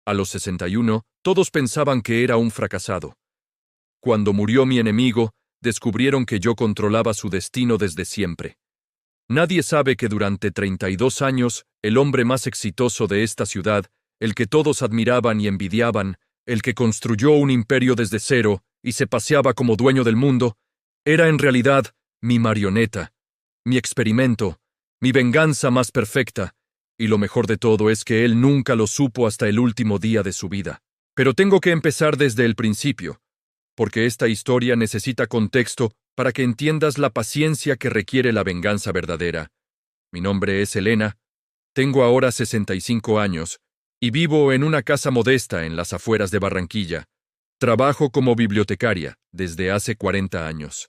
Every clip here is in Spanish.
A los 61, todos pensaban que era un fracasado. Cuando murió mi enemigo, descubrieron que yo controlaba su destino desde siempre. Nadie sabe que durante 32 años, el hombre más exitoso de esta ciudad, el que todos admiraban y envidiaban, el que construyó un imperio desde cero y se paseaba como dueño del mundo, era en realidad mi marioneta, mi experimento, mi venganza más perfecta, y lo mejor de todo es que él nunca lo supo hasta el último día de su vida. Pero tengo que empezar desde el principio, porque esta historia necesita contexto para que entiendas la paciencia que requiere la venganza verdadera. Mi nombre es Elena, tengo ahora 65 años, y vivo en una casa modesta en las afueras de Barranquilla. Trabajo como bibliotecaria desde hace 40 años.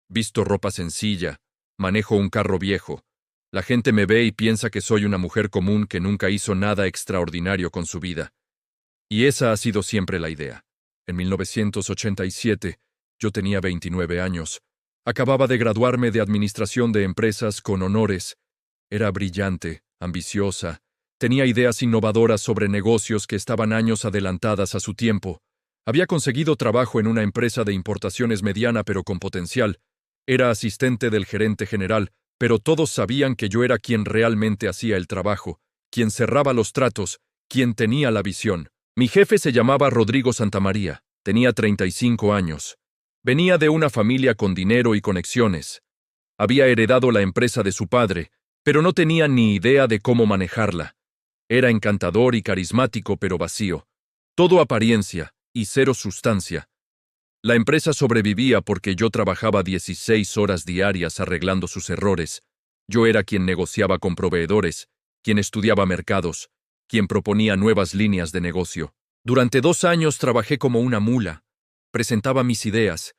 Visto ropa sencilla, manejo un carro viejo. La gente me ve y piensa que soy una mujer común que nunca hizo nada extraordinario con su vida. Y esa ha sido siempre la idea. En 1987, yo tenía 29 años. Acababa de graduarme de Administración de Empresas con honores. Era brillante, ambiciosa, tenía ideas innovadoras sobre negocios que estaban años adelantadas a su tiempo. Había conseguido trabajo en una empresa de importaciones mediana pero con potencial. Era asistente del gerente general, pero todos sabían que yo era quien realmente hacía el trabajo, quien cerraba los tratos, quien tenía la visión. Mi jefe se llamaba Rodrigo Santamaría, tenía 35 años. Venía de una familia con dinero y conexiones. Había heredado la empresa de su padre, pero no tenía ni idea de cómo manejarla. Era encantador y carismático, pero vacío. Todo apariencia y cero sustancia. La empresa sobrevivía porque yo trabajaba 16 horas diarias arreglando sus errores. Yo era quien negociaba con proveedores, quien estudiaba mercados, quien proponía nuevas líneas de negocio. Durante 2 años trabajé como una mula. Presentaba mis ideas,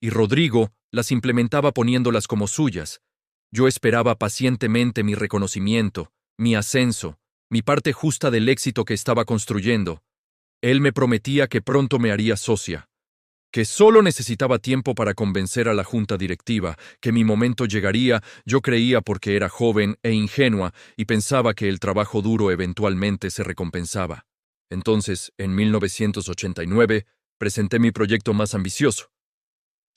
y Rodrigo las implementaba poniéndolas como suyas. Yo esperaba pacientemente mi reconocimiento, mi ascenso, mi parte justa del éxito que estaba construyendo. Él me prometía que pronto me haría socia, que solo necesitaba tiempo para convencer a la junta directiva, que mi momento llegaría. Yo creía porque era joven e ingenua y pensaba que el trabajo duro eventualmente se recompensaba. Entonces, en 1989, presenté mi proyecto más ambicioso.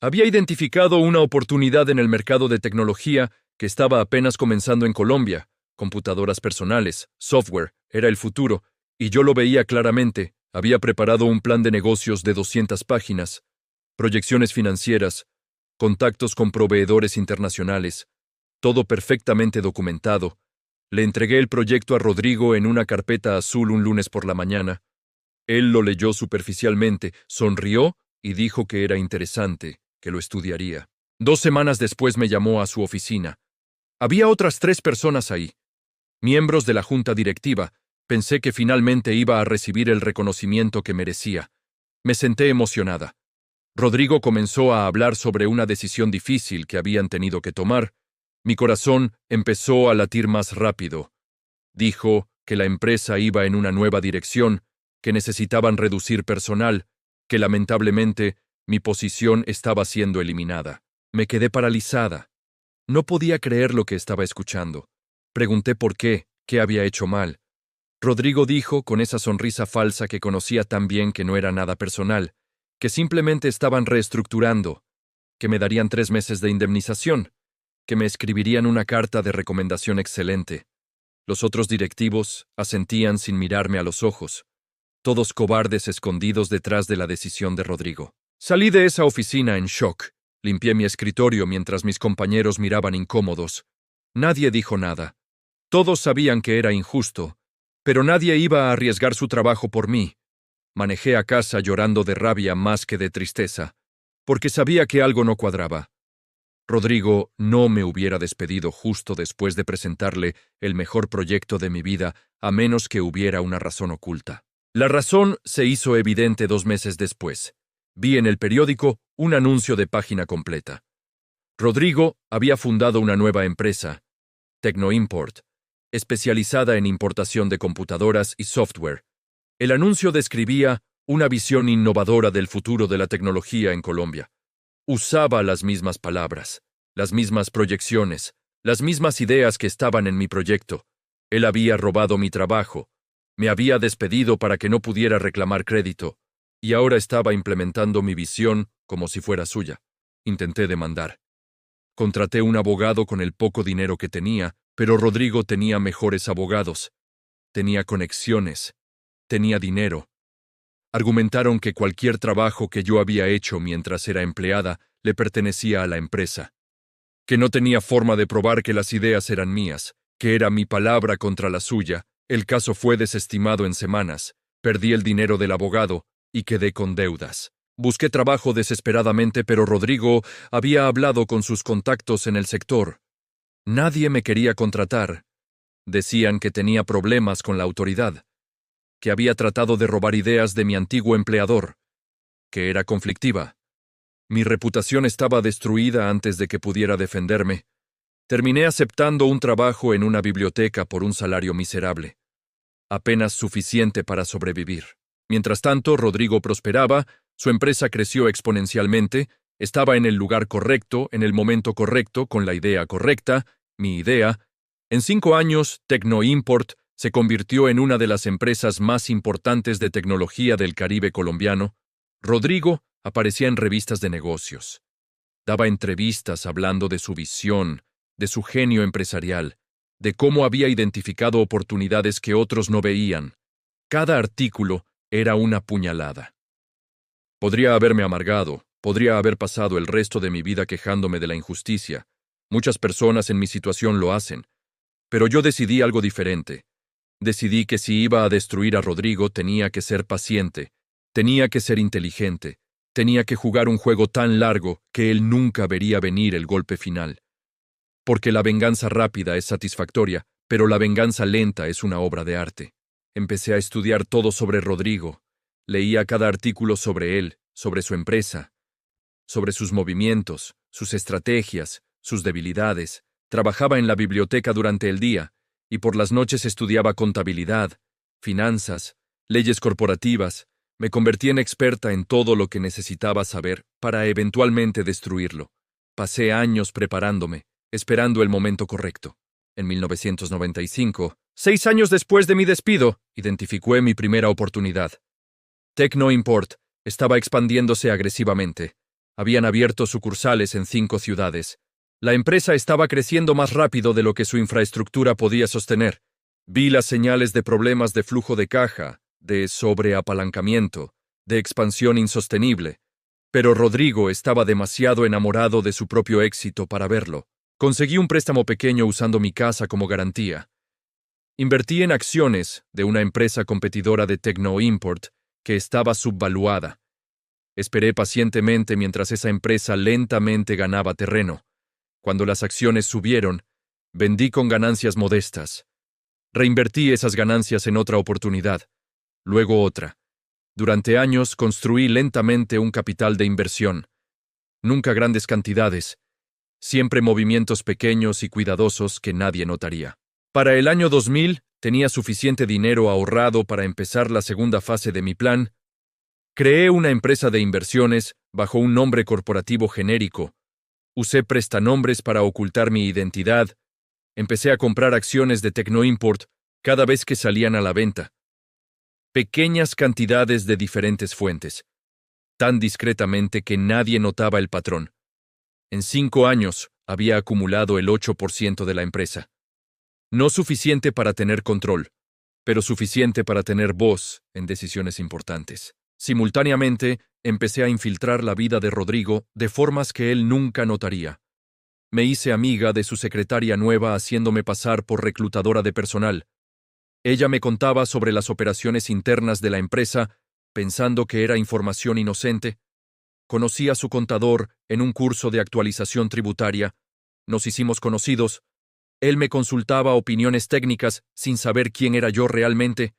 Había identificado una oportunidad en el mercado de tecnología que estaba apenas comenzando en Colombia. Computadoras personales, software, era el futuro, y yo lo veía claramente. Había preparado un plan de negocios de 200 páginas, proyecciones financieras, contactos con proveedores internacionales, todo perfectamente documentado. Le entregué el proyecto a Rodrigo en una carpeta azul un lunes por la mañana. Él lo leyó superficialmente, sonrió y dijo que era interesante, que lo estudiaría. 2 semanas después me llamó a su oficina. Había otras 3 personas ahí, miembros de la junta directiva. Pensé que finalmente iba a recibir el reconocimiento que merecía. Me senté emocionada. Rodrigo comenzó a hablar sobre una decisión difícil que habían tenido que tomar. Mi corazón empezó a latir más rápido. Dijo que la empresa iba en una nueva dirección, que necesitaban reducir personal, que lamentablemente mi posición estaba siendo eliminada. Me quedé paralizada. No podía creer lo que estaba escuchando. Pregunté por qué había hecho mal. Rodrigo dijo con esa sonrisa falsa que conocía tan bien que no era nada personal, que simplemente estaban reestructurando, que me darían 3 meses de indemnización, que me escribirían una carta de recomendación excelente. Los otros directivos asentían sin mirarme a los ojos, todos cobardes escondidos detrás de la decisión de Rodrigo. Salí de esa oficina en shock. Limpié mi escritorio mientras mis compañeros miraban incómodos. Nadie dijo nada. Todos sabían que era injusto, pero nadie iba a arriesgar su trabajo por mí. Manejé a casa llorando de rabia más que de tristeza, porque sabía que algo no cuadraba. Rodrigo no me hubiera despedido justo después de presentarle el mejor proyecto de mi vida, a menos que hubiera una razón oculta. La razón se hizo evidente 2 meses después. Vi en el periódico un anuncio de página completa. Rodrigo había fundado una nueva empresa, Tecnoimport, especializada en importación de computadoras y software. El anuncio describía una visión innovadora del futuro de la tecnología en Colombia. Usaba las mismas palabras, las mismas proyecciones, las mismas ideas que estaban en mi proyecto. Él había robado mi trabajo. Me había despedido para que no pudiera reclamar crédito, y ahora estaba implementando mi visión como si fuera suya. Intenté demandar. Contraté un abogado con el poco dinero que tenía, pero Rodrigo tenía mejores abogados. Tenía conexiones. Tenía dinero. Argumentaron que cualquier trabajo que yo había hecho mientras era empleada le pertenecía a la empresa. Que no tenía forma de probar que las ideas eran mías, que era mi palabra contra la suya. El caso fue desestimado en semanas. Perdí el dinero del abogado y quedé con deudas. Busqué trabajo desesperadamente, pero Rodrigo había hablado con sus contactos en el sector. Nadie me quería contratar. Decían que tenía problemas con la autoridad, que había tratado de robar ideas de mi antiguo empleador, que era conflictiva. Mi reputación estaba destruida antes de que pudiera defenderme. Terminé aceptando un trabajo en una biblioteca por un salario miserable, apenas suficiente para sobrevivir. Mientras tanto, Rodrigo prosperaba, su empresa creció exponencialmente, estaba en el lugar correcto, en el momento correcto, con la idea correcta, mi idea. En 5 años, Tecnoimport se convirtió en una de las empresas más importantes de tecnología del Caribe colombiano. Rodrigo aparecía en revistas de negocios. Daba entrevistas hablando de su visión, de su genio empresarial, de cómo había identificado oportunidades que otros no veían. Cada artículo era una puñalada. Podría haberme amargado, podría haber pasado el resto de mi vida quejándome de la injusticia. Muchas personas en mi situación lo hacen. Pero yo decidí algo diferente. Decidí que si iba a destruir a Rodrigo tenía que ser paciente, tenía que ser inteligente, tenía que jugar un juego tan largo que él nunca vería venir el golpe final. Porque la venganza rápida es satisfactoria, pero la venganza lenta es una obra de arte. Empecé a estudiar todo sobre Rodrigo. Leía cada artículo sobre él, sobre su empresa, sobre sus movimientos, sus estrategias, sus debilidades. Trabajaba en la biblioteca durante el día, y por las noches estudiaba contabilidad, finanzas, leyes corporativas. Me convertí en experta en todo lo que necesitaba saber para eventualmente destruirlo. Pasé años preparándome, esperando el momento correcto. En 1995, 6 años después de mi despido, identifiqué mi primera oportunidad. Tecnoimport estaba expandiéndose agresivamente. Habían abierto sucursales en 5 ciudades. La empresa estaba creciendo más rápido de lo que su infraestructura podía sostener. Vi las señales de problemas de flujo de caja, de sobreapalancamiento, de expansión insostenible. Pero Rodrigo estaba demasiado enamorado de su propio éxito para verlo. Conseguí un préstamo pequeño usando mi casa como garantía. Invertí en acciones de una empresa competidora de Tecnoimport que estaba subvaluada. Esperé pacientemente mientras esa empresa lentamente ganaba terreno. Cuando las acciones subieron, vendí con ganancias modestas. Reinvertí esas ganancias en otra oportunidad, luego otra. Durante años construí lentamente un capital de inversión. Nunca grandes cantidades, siempre movimientos pequeños y cuidadosos que nadie notaría. Para el año 2000 tenía suficiente dinero ahorrado para empezar la segunda fase de mi plan. Creé una empresa de inversiones bajo un nombre corporativo genérico. Usé prestanombres para ocultar mi identidad. Empecé a comprar acciones de Tecnoimport cada vez que salían a la venta. Pequeñas cantidades de diferentes fuentes, tan discretamente que nadie notaba el patrón. En 5 años había acumulado el 8% de la empresa. No suficiente para tener control, pero suficiente para tener voz en decisiones importantes. Simultáneamente, empecé a infiltrar la vida de Rodrigo de formas que él nunca notaría. Me hice amiga de su secretaria nueva haciéndome pasar por reclutadora de personal. Ella me contaba sobre las operaciones internas de la empresa, pensando que era información inocente. Conocí a su contador en un curso de actualización tributaria. Nos hicimos conocidos. Él me consultaba opiniones técnicas sin saber quién era yo realmente.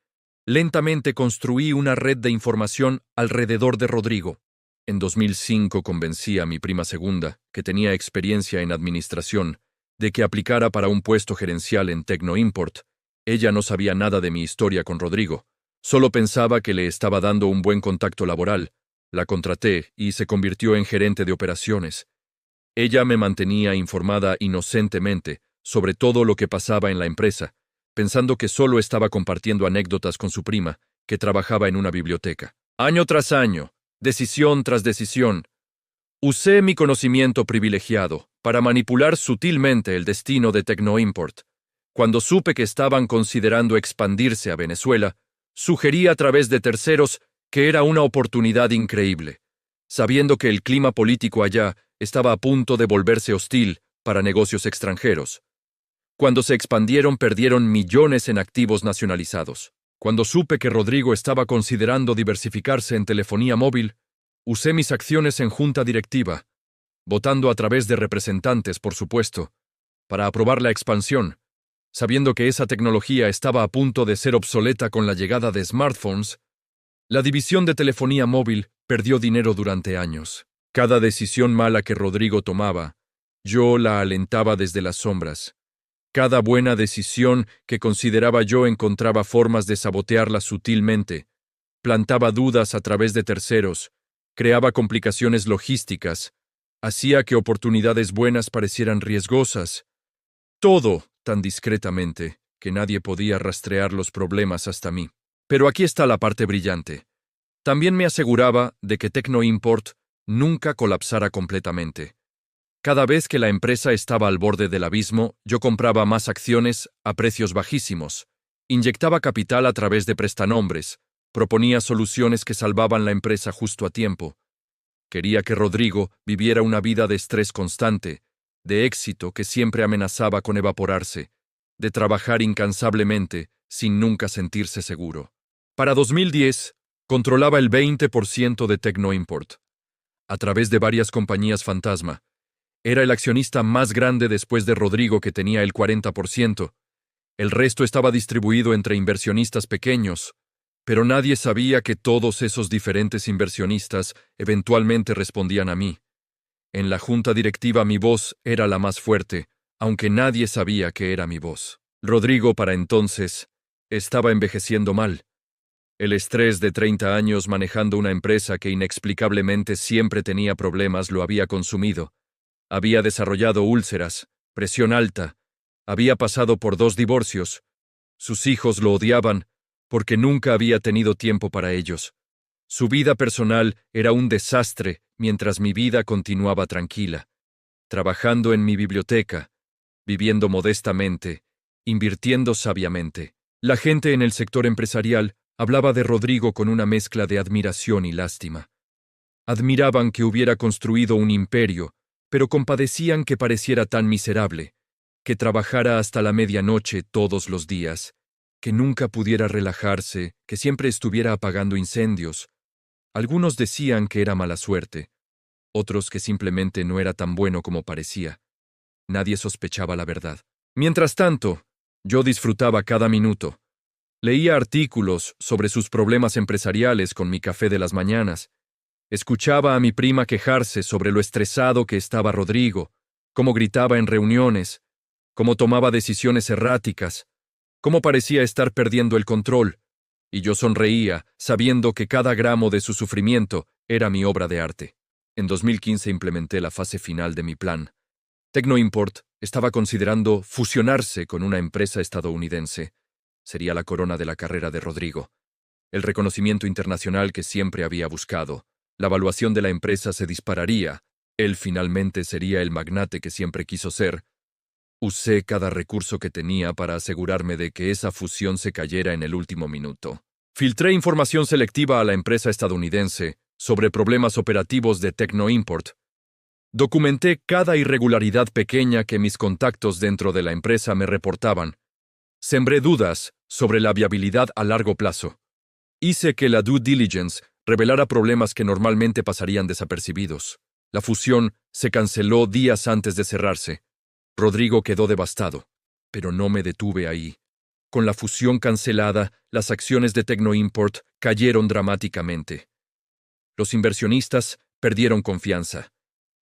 Lentamente construí una red de información alrededor de Rodrigo. En 2005 convencí a mi prima segunda, que tenía experiencia en administración, de que aplicara para un puesto gerencial en Tecnoimport. Ella no sabía nada de mi historia con Rodrigo. Solo pensaba que le estaba dando un buen contacto laboral. La contraté y se convirtió en gerente de operaciones. Ella me mantenía informada inocentemente sobre todo lo que pasaba en la empresa, pensando que solo estaba compartiendo anécdotas con su prima, que trabajaba en una biblioteca. Año tras año, decisión tras decisión, usé mi conocimiento privilegiado para manipular sutilmente el destino de Tecnoimport. Cuando supe que estaban considerando expandirse a Venezuela, sugerí a través de terceros que era una oportunidad increíble, sabiendo que el clima político allá estaba a punto de volverse hostil para negocios extranjeros. Cuando se expandieron, perdieron millones en activos nacionalizados. Cuando supe que Rodrigo estaba considerando diversificarse en telefonía móvil, usé mis acciones en junta directiva, votando a través de representantes, por supuesto, para aprobar la expansión, sabiendo que esa tecnología estaba a punto de ser obsoleta con la llegada de smartphones. La división de telefonía móvil perdió dinero durante años. Cada decisión mala que Rodrigo tomaba, yo la alentaba desde las sombras. Cada buena decisión que consideraba yo encontraba formas de sabotearla sutilmente, plantaba dudas a través de terceros, creaba complicaciones logísticas, hacía que oportunidades buenas parecieran riesgosas. Todo tan discretamente que nadie podía rastrear los problemas hasta mí. Pero aquí está la parte brillante. También me aseguraba de que Tecnoimport nunca colapsara completamente. Cada vez que la empresa estaba al borde del abismo, yo compraba más acciones a precios bajísimos, inyectaba capital a través de prestanombres, proponía soluciones que salvaban la empresa justo a tiempo. Quería que Rodrigo viviera una vida de estrés constante, de éxito que siempre amenazaba con evaporarse, de trabajar incansablemente sin nunca sentirse seguro. Para 2010, controlaba el 20% de Tecnoimport. A través de varias compañías fantasma, era el accionista más grande después de Rodrigo, que tenía el 40%. El resto estaba distribuido entre inversionistas pequeños, pero nadie sabía que todos esos diferentes inversionistas eventualmente respondían a mí. En la junta directiva mi voz era la más fuerte, aunque nadie sabía que era mi voz. Rodrigo, para entonces, estaba envejeciendo mal. El estrés de 30 años manejando una empresa que inexplicablemente siempre tenía problemas lo había consumido. Había desarrollado úlceras, presión alta, había pasado por 2 divorcios. Sus hijos lo odiaban porque nunca había tenido tiempo para ellos. Su vida personal era un desastre mientras mi vida continuaba tranquila, trabajando en mi biblioteca, viviendo modestamente, invirtiendo sabiamente. La gente en el sector empresarial hablaba de Rodrigo con una mezcla de admiración y lástima. Admiraban que hubiera construido un imperio, pero compadecían que pareciera tan miserable, que trabajara hasta la medianoche todos los días, que nunca pudiera relajarse, que siempre estuviera apagando incendios. Algunos decían que era mala suerte, otros que simplemente no era tan bueno como parecía. Nadie sospechaba la verdad. Mientras tanto, yo disfrutaba cada minuto. Leía artículos sobre sus problemas empresariales con mi café de las mañanas. Escuchaba a mi prima quejarse sobre lo estresado que estaba Rodrigo, cómo gritaba en reuniones, cómo tomaba decisiones erráticas, cómo parecía estar perdiendo el control, y yo sonreía, sabiendo que cada gramo de su sufrimiento era mi obra de arte. En 2015 implementé la fase final de mi plan. Tecnoimport estaba considerando fusionarse con una empresa estadounidense. Sería la corona de la carrera de Rodrigo. El reconocimiento internacional que siempre había buscado. La valuación de la empresa se dispararía. Él finalmente sería el magnate que siempre quiso ser. Usé cada recurso que tenía para asegurarme de que esa fusión se cayera en el último minuto. Filtré información selectiva a la empresa estadounidense sobre problemas operativos de Tecnoimport. Documenté cada irregularidad pequeña que mis contactos dentro de la empresa me reportaban. Sembré dudas sobre la viabilidad a largo plazo. Hice que la due diligence revelara problemas que normalmente pasarían desapercibidos. La fusión se canceló días antes de cerrarse. Rodrigo quedó devastado, pero no me detuve ahí. Con la fusión cancelada, las acciones de Tecnoimport cayeron dramáticamente. Los inversionistas perdieron confianza.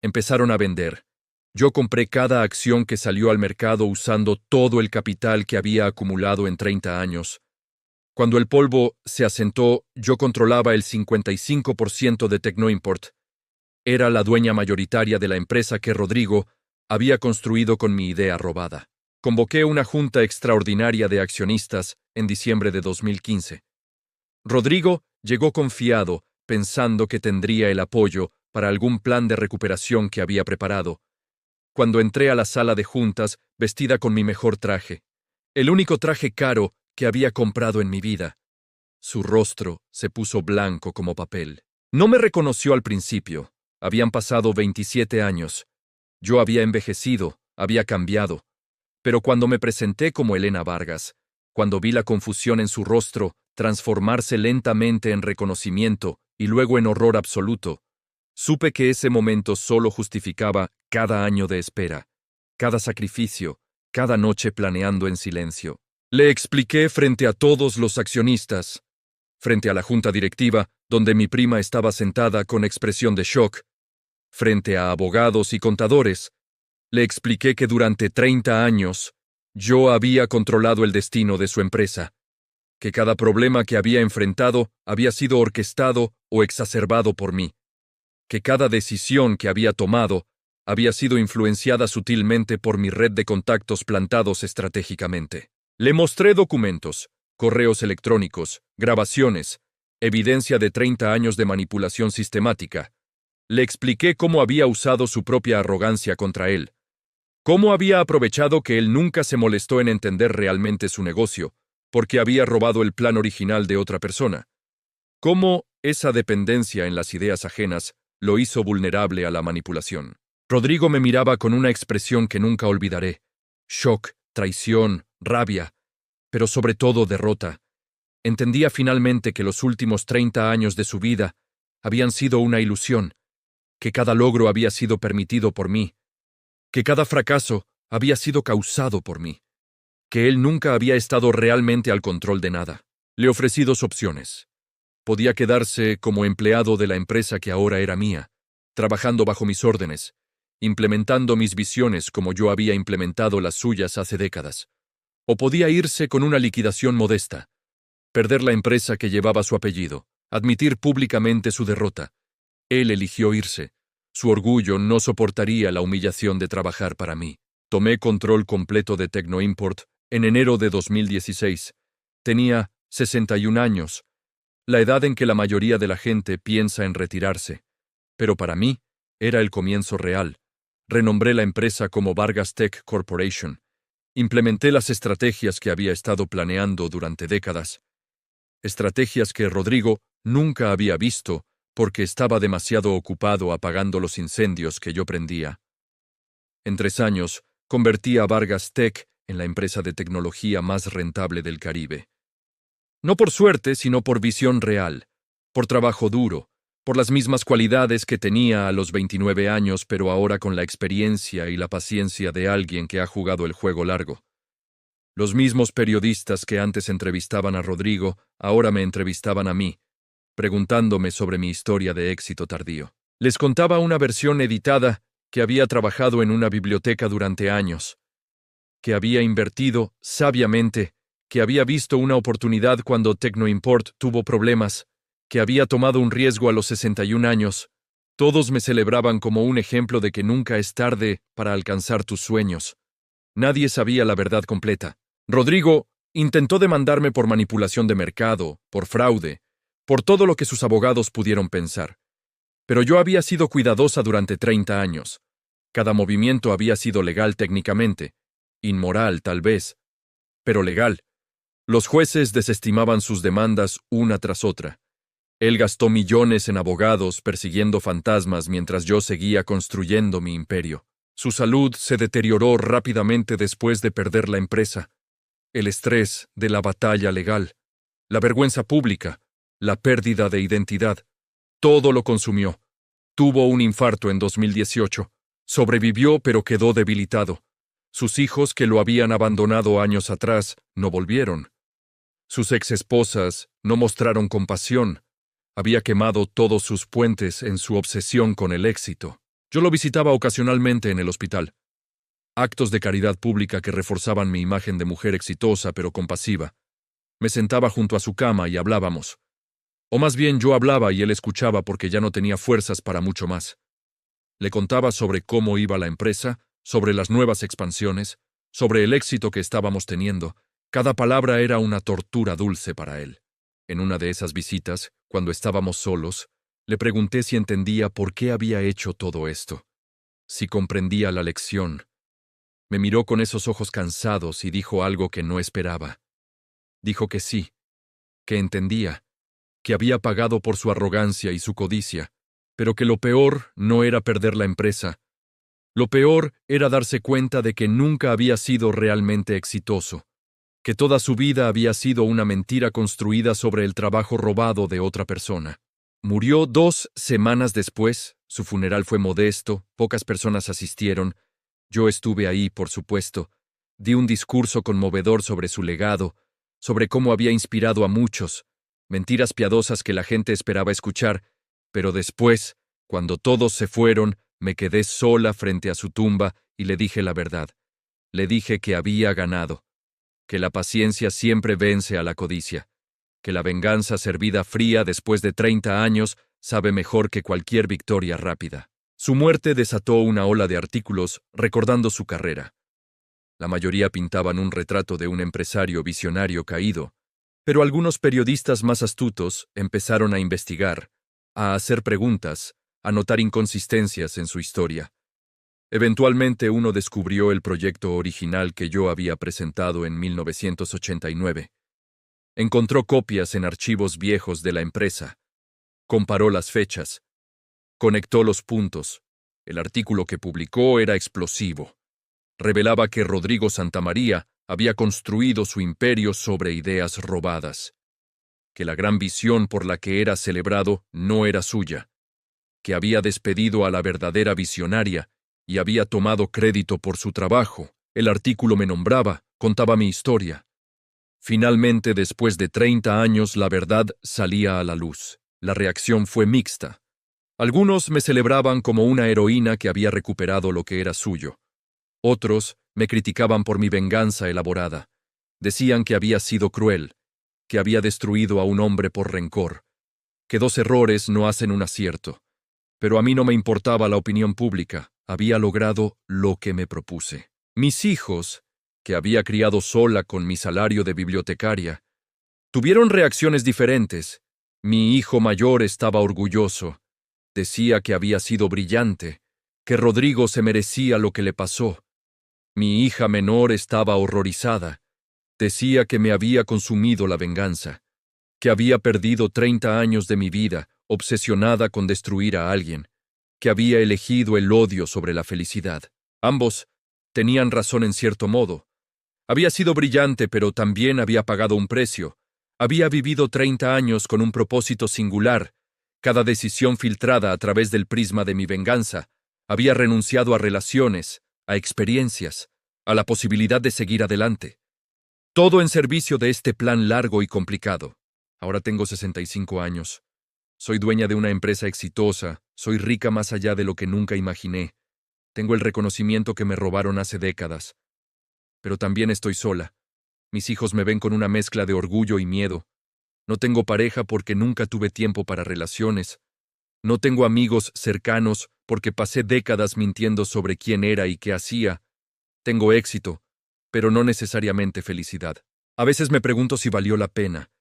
Empezaron a vender. Yo compré cada acción que salió al mercado usando todo el capital que había acumulado en 30 años. Cuando el polvo se asentó, yo controlaba el 55% de Tecnoimport. Era la dueña mayoritaria de la empresa que Rodrigo había construido con mi idea robada. Convoqué una junta extraordinaria de accionistas en diciembre de 2015. Rodrigo llegó confiado, pensando que tendría el apoyo para algún plan de recuperación que había preparado. Cuando entré a la sala de juntas, vestida con mi mejor traje, el único traje caro que había comprado en mi vida, su rostro se puso blanco como papel. No me reconoció al principio. Habían pasado 27 años. Yo había envejecido, había cambiado. Pero cuando me presenté como Elena Vargas, cuando vi la confusión en su rostro transformarse lentamente en reconocimiento y luego en horror absoluto, supe que ese momento solo justificaba cada año de espera, cada sacrificio, cada noche planeando en silencio. Le expliqué frente a todos los accionistas, frente a la junta directiva, donde mi prima estaba sentada con expresión de shock, frente a abogados y contadores. Le expliqué que durante 30 años yo había controlado el destino de su empresa, que cada problema que había enfrentado había sido orquestado o exacerbado por mí, que cada decisión que había tomado había sido influenciada sutilmente por mi red de contactos plantados estratégicamente. Le mostré documentos, correos electrónicos, grabaciones, evidencia de 30 años de manipulación sistemática. Le expliqué cómo había usado su propia arrogancia contra él, cómo había aprovechado que él nunca se molestó en entender realmente su negocio, porque había robado el plan original de otra persona, cómo esa dependencia en las ideas ajenas lo hizo vulnerable a la manipulación. Rodrigo me miraba con una expresión que nunca olvidaré: shock, traición, rabia, pero sobre todo derrota. Entendía finalmente que los últimos 30 años de su vida habían sido una ilusión, que cada logro había sido permitido por mí, que cada fracaso había sido causado por mí, que él nunca había estado realmente al control de nada. Le ofrecí dos opciones. Podía quedarse como empleado de la empresa que ahora era mía, trabajando bajo mis órdenes, implementando mis visiones como yo había implementado las suyas hace décadas. O podía irse con una liquidación modesta, perder la empresa que llevaba su apellido, admitir públicamente su derrota. Él eligió irse. Su orgullo no soportaría la humillación de trabajar para mí. Tomé control completo de Tecnoimport en enero de 2016. Tenía 61 años, la edad en que la mayoría de la gente piensa en retirarse. Pero para mí, era el comienzo real. Renombré la empresa como Vargas Tech Corporation. Implementé las estrategias que había estado planeando durante décadas. Estrategias que Rodrigo nunca había visto porque estaba demasiado ocupado apagando los incendios que yo prendía. En 3 años, convertí a Vargas Tech en la empresa de tecnología más rentable del Caribe. No por suerte, sino por visión real, por trabajo duro, por las mismas cualidades que tenía a los 29 años, pero ahora con la experiencia y la paciencia de alguien que ha jugado el juego largo. Los mismos periodistas que antes entrevistaban a Rodrigo, ahora me entrevistaban a mí, preguntándome sobre mi historia de éxito tardío. Les contaba una versión editada que había trabajado en una biblioteca durante años, que había invertido sabiamente, que había visto una oportunidad cuando Tecnoimport tuvo problemas, que había tomado un riesgo a los 61 años. Todos me celebraban como un ejemplo de que nunca es tarde para alcanzar tus sueños. Nadie sabía la verdad completa. Rodrigo intentó demandarme por manipulación de mercado, por fraude, por todo lo que sus abogados pudieron pensar. Pero yo había sido cuidadosa durante 30 años. Cada movimiento había sido legal técnicamente, inmoral tal vez, pero legal. Los jueces desestimaban sus demandas una tras otra. Él gastó millones en abogados persiguiendo fantasmas mientras yo seguía construyendo mi imperio. Su salud se deterioró rápidamente después de perder la empresa. El estrés de la batalla legal, la vergüenza pública, la pérdida de identidad, todo lo consumió. Tuvo un infarto en 2018. Sobrevivió pero quedó debilitado. Sus hijos, que lo habían abandonado años atrás, no volvieron. Sus exesposas no mostraron compasión. Había quemado todos sus puentes en su obsesión con el éxito. Yo lo visitaba ocasionalmente en el hospital. Actos de caridad pública que reforzaban mi imagen de mujer exitosa pero compasiva. Me sentaba junto a su cama y hablábamos. O más bien yo hablaba y él escuchaba porque ya no tenía fuerzas para mucho más. Le contaba sobre cómo iba la empresa, sobre las nuevas expansiones, sobre el éxito que estábamos teniendo. Cada palabra era una tortura dulce para él. En una de esas visitas, cuando estábamos solos, le pregunté si entendía por qué había hecho todo esto, si comprendía la lección. Me miró con esos ojos cansados y dijo algo que no esperaba. Dijo que sí, que entendía, que había pagado por su arrogancia y su codicia, pero que lo peor no era perder la empresa. Lo peor era darse cuenta de que nunca había sido realmente exitoso, que toda su vida había sido una mentira construida sobre el trabajo robado de otra persona. Murió 2 semanas después, su funeral fue modesto, pocas personas asistieron. Yo estuve ahí, por supuesto. Di un discurso conmovedor sobre su legado, sobre cómo había inspirado a muchos, mentiras piadosas que la gente esperaba escuchar, pero después, cuando todos se fueron, me quedé sola frente a su tumba y le dije la verdad. Le dije que había ganado, que la paciencia siempre vence a la codicia, que la venganza servida fría después de 30 años sabe mejor que cualquier victoria rápida. Su muerte desató una ola de artículos recordando su carrera. La mayoría pintaban un retrato de un empresario visionario caído, pero algunos periodistas más astutos empezaron a investigar, a hacer preguntas, a notar inconsistencias en su historia. Eventualmente uno descubrió el proyecto original que yo había presentado en 1989. Encontró copias en archivos viejos de la empresa. Comparó las fechas. Conectó los puntos. El artículo que publicó era explosivo. Revelaba que Rodrigo Santamaría había construido su imperio sobre ideas robadas, que la gran visión por la que era celebrado no era suya, que había despedido a la verdadera visionaria y había tomado crédito por su trabajo. El artículo me nombraba, contaba mi historia. Finalmente, después de 30 años, la verdad salía a la luz. La reacción fue mixta. Algunos me celebraban como una heroína que había recuperado lo que era suyo. Otros me criticaban por mi venganza elaborada. Decían que había sido cruel, que había destruido a un hombre por rencor, que 2 errores no hacen un acierto. Pero a mí no me importaba la opinión pública, había logrado lo que me propuse. Mis hijos, que había criado sola con mi salario de bibliotecaria, tuvieron reacciones diferentes. Mi hijo mayor estaba orgulloso. Decía que había sido brillante, que Rodrigo se merecía lo que le pasó. Mi hija menor estaba horrorizada. Decía que me había consumido la venganza, que había perdido 30 años de mi vida, obsesionada con destruir a alguien, que había elegido el odio sobre la felicidad. Ambos tenían razón en cierto modo. Había sido brillante, pero también había pagado un precio. Había vivido 30 años con un propósito singular. Cada decisión filtrada a través del prisma de mi venganza. Había renunciado a relaciones, a experiencias, a la posibilidad de seguir adelante. Todo en servicio de este plan largo y complicado. Ahora tengo 65 años. Soy dueña de una empresa exitosa, soy rica más allá de lo que nunca imaginé. Tengo el reconocimiento que me robaron hace décadas. Pero también estoy sola. Mis hijos me ven con una mezcla de orgullo y miedo. No tengo pareja porque nunca tuve tiempo para relaciones. No tengo amigos cercanos porque pasé décadas mintiendo sobre quién era y qué hacía. Tengo éxito, pero no necesariamente felicidad. A veces me pregunto si valió la pena,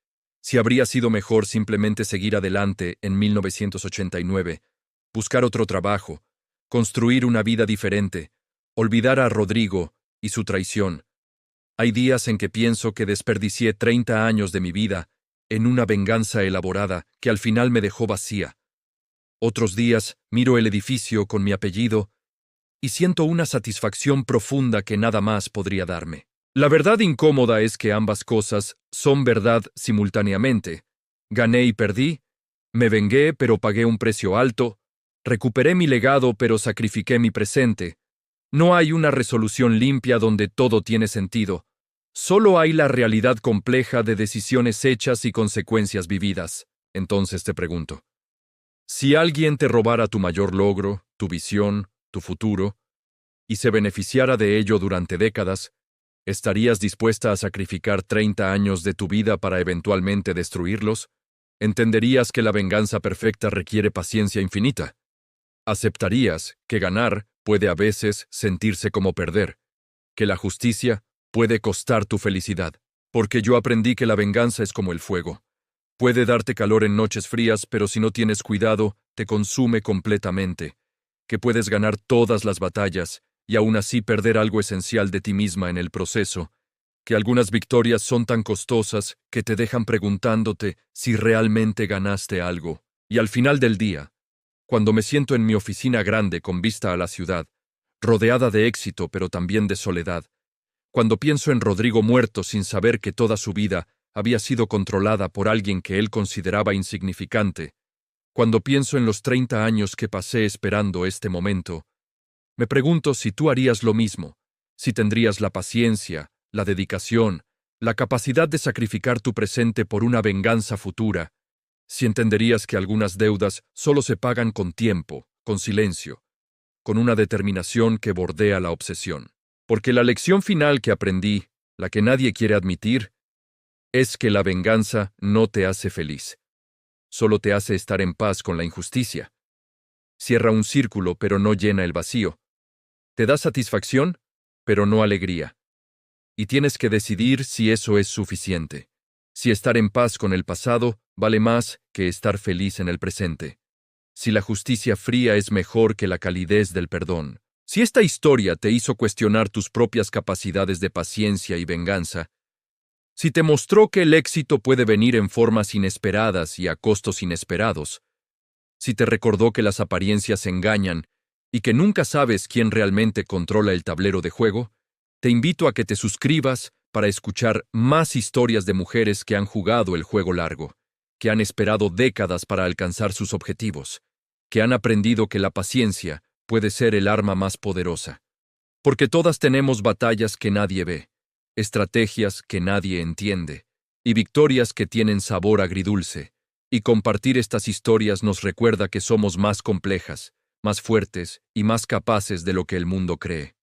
si habría sido mejor simplemente seguir adelante en 1989, buscar otro trabajo, construir una vida diferente, olvidar a Rodrigo y su traición. Hay días en que pienso que desperdicié 30 años de mi vida en una venganza elaborada que al final me dejó vacía. Otros días miro el edificio con mi apellido y siento una satisfacción profunda que nada más podría darme. La verdad incómoda es que ambas cosas son verdad simultáneamente. Gané y perdí, me vengué pero pagué un precio alto, recuperé mi legado pero sacrifiqué mi presente. No hay una resolución limpia donde todo tiene sentido. Solo hay la realidad compleja de decisiones hechas y consecuencias vividas. Entonces te pregunto, si alguien te robara tu mayor logro, tu visión, tu futuro, y se beneficiara de ello durante décadas, ¿estarías dispuesta a sacrificar 30 años de tu vida para eventualmente destruirlos? ¿Entenderías que la venganza perfecta requiere paciencia infinita? ¿Aceptarías que ganar puede a veces sentirse como perder? que la justicia puede costar tu felicidad, porque yo aprendí que la venganza es como el fuego. Puede darte calor en noches frías, pero si no tienes cuidado, te consume completamente, que puedes ganar todas las batallas y aún así perder algo esencial de ti misma en el proceso, que algunas victorias son tan costosas que te dejan preguntándote si realmente ganaste algo. Y al final del día, cuando me siento en mi oficina grande con vista a la ciudad, rodeada de éxito pero también de soledad, cuando pienso en Rodrigo muerto sin saber que toda su vida había sido controlada por alguien que él consideraba insignificante, cuando pienso en los 30 años que pasé esperando este momento, me pregunto si tú harías lo mismo, si tendrías la paciencia, la dedicación, la capacidad de sacrificar tu presente por una venganza futura, si entenderías que algunas deudas solo se pagan con tiempo, con silencio, con una determinación que bordea la obsesión. Porque la lección final que aprendí, la que nadie quiere admitir, es que la venganza no te hace feliz. Solo te hace estar en paz con la injusticia. Cierra un círculo, pero no llena el vacío. Te da satisfacción, pero no alegría. Y tienes que decidir si eso es suficiente. Si estar en paz con el pasado vale más que estar feliz en el presente. Si la justicia fría es mejor que la calidez del perdón. Si esta historia te hizo cuestionar tus propias capacidades de paciencia y venganza, si te mostró que el éxito puede venir en formas inesperadas y a costos inesperados, si te recordó que las apariencias engañan y que nunca sabes quién realmente controla el tablero de juego, te invito a que te suscribas para escuchar más historias de mujeres que han jugado el juego largo, que han esperado décadas para alcanzar sus objetivos, que han aprendido que la paciencia puede ser el arma más poderosa. Porque todas tenemos batallas que nadie ve, estrategias que nadie entiende, y victorias que tienen sabor agridulce. Y compartir estas historias nos recuerda que somos más complejas, más fuertes y más capaces de lo que el mundo cree.